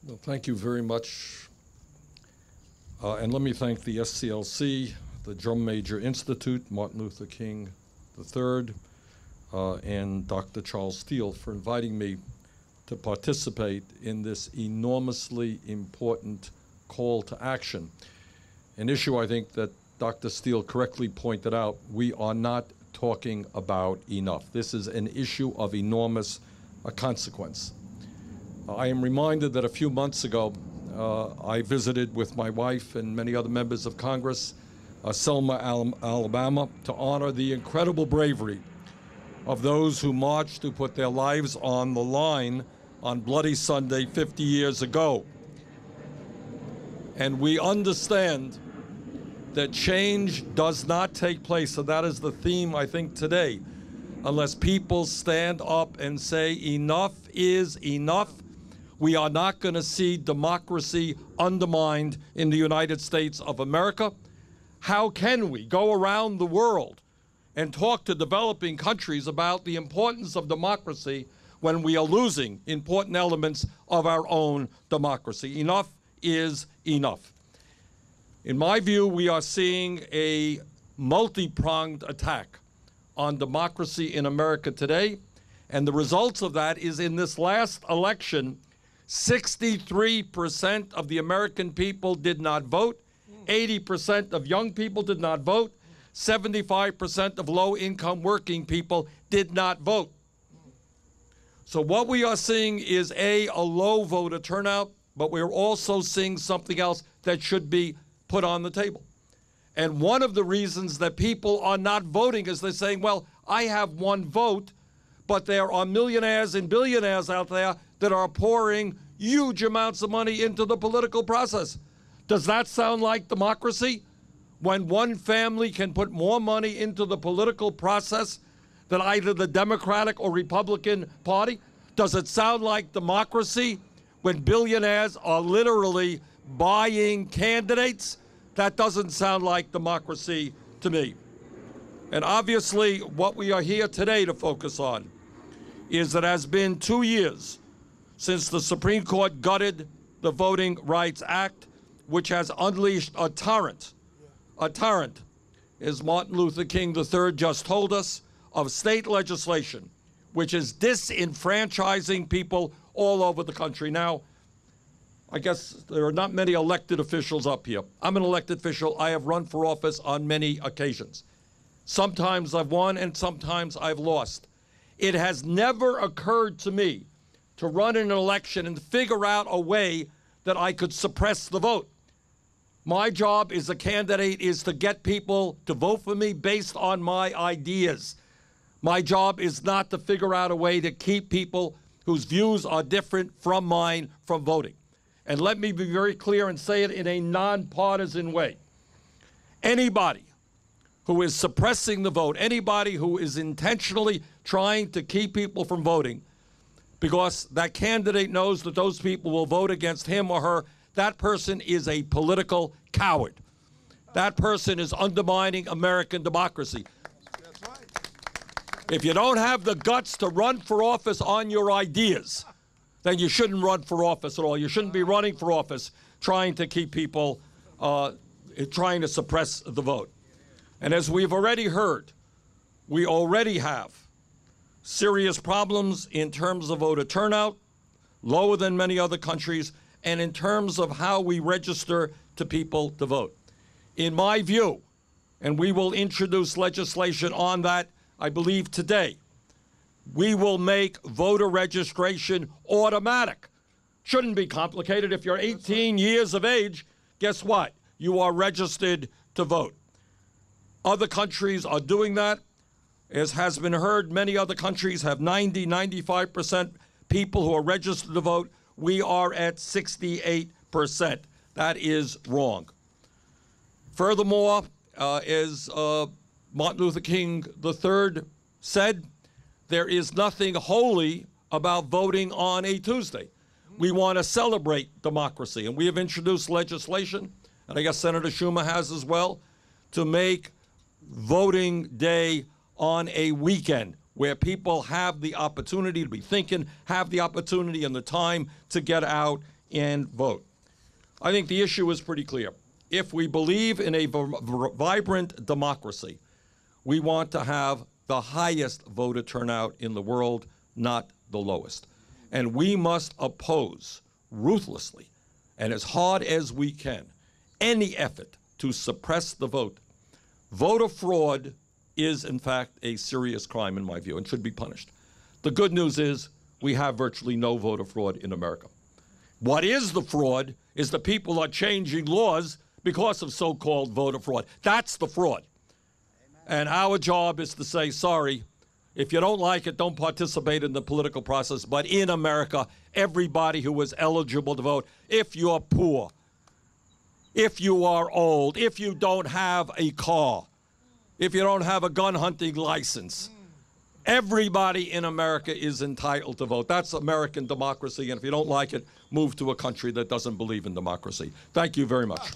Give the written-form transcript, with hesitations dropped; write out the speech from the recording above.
Well, thank you very much. And let me thank the SCLC, the Drum Major Institute, Martin Luther King III, and Dr. Charles Steele for inviting me to participate in this enormously important call to action. An issue I think that Dr. Steele correctly pointed out, we are not talking about enough. This is an issue of enormous consequence. I am reminded that a few months ago, I visited with my wife and many other members of Congress, Selma, Alabama, to honor the incredible bravery of those who marched, who put their lives on the line on Bloody Sunday 50 years ago. And we understand that change does not take place, and that is the theme, I think, today, unless people stand up and say enough is enough. We are not going to see democracy undermined in the United States of America. How can we go around the world and talk to developing countries about the importance of democracy when we are losing important elements of our own democracy? Enough is enough. In my view, we are seeing a multi-pronged attack on democracy in America today, and the results of that is in this last election, 63% of the American people did not vote, 80% of young people did not vote, 75% of low-income working people did not vote. So what we are seeing is a low voter turnout, but we're also seeing something else that should be put on the table. And one of the reasons that people are not voting is they're saying, well, I have one vote, but there are millionaires and billionaires out there that are pouring huge amounts of money into the political process. Does that sound like democracy? When one family can put more money into the political process than either the Democratic or Republican Party? Does it sound like democracy when billionaires are literally buying candidates? That doesn't sound like democracy to me. And obviously, what we are here today to focus on is that it has been 2 years since the Supreme Court gutted the Voting Rights Act, which has unleashed a torrent, as Martin Luther King III just told us, of state legislation, which is disenfranchising people all over the country. Now, I guess there are not many elected officials up here. I'm an elected official. I have run for office on many occasions. Sometimes I've won and sometimes I've lost. It has never occurred to me to run an election and figure out a way that I could suppress the vote. My job as a candidate is to get people to vote for me based on my ideas. My job is not to figure out a way to keep people whose views are different from mine from voting. And let me be very clear and say it in a nonpartisan way. Anybody who is suppressing the vote, anybody who is intentionally trying to keep people from voting because that candidate knows that those people will vote against him or her, that person is a political coward. That person is undermining American democracy. That's right. If you don't have the guts to run for office on your ideas, then you shouldn't run for office at all. You shouldn't be running for office trying to keep people, trying to suppress the vote. And as we've already heard, we already have serious problems in terms of voter turnout, lower than many other countries, and in terms of how we register to people to vote. In my view, and we will introduce legislation on that, I believe today, we will make voter registration automatic. Shouldn't be complicated. If you're 18 years of age, guess what? You are registered to vote. Other countries are doing that. As has been heard, many other countries have 90–95% people who are registered to vote. We are at 68%. That is wrong. Furthermore, as Martin Luther King III said, there is nothing holy about voting on a Tuesday. We want to celebrate democracy, and we have introduced legislation, and I guess Senator Schumer has as well, to make voting day on a weekend where people have the opportunity to be thinking, have the opportunity and the time to get out and vote. I think the issue is pretty clear. If we believe in a vibrant democracy, we want to have the highest voter turnout in the world, not the lowest. And we must oppose ruthlessly and as hard as we can any effort to suppress the vote. Voter fraud is, in fact, a serious crime in my view and should be punished. The good news is we have virtually no voter fraud in America. What is the fraud is the people are changing laws because of so-called voter fraud. That's the fraud. And our job is to say, sorry, if you don't like it, don't participate in the political process. But in America, everybody who is eligible to vote, if you're poor, if you are old, if you don't have a car, if you don't have a gun hunting license, everybody in America is entitled to vote. That's American democracy. And if you don't like it, move to a country that doesn't believe in democracy. Thank you very much.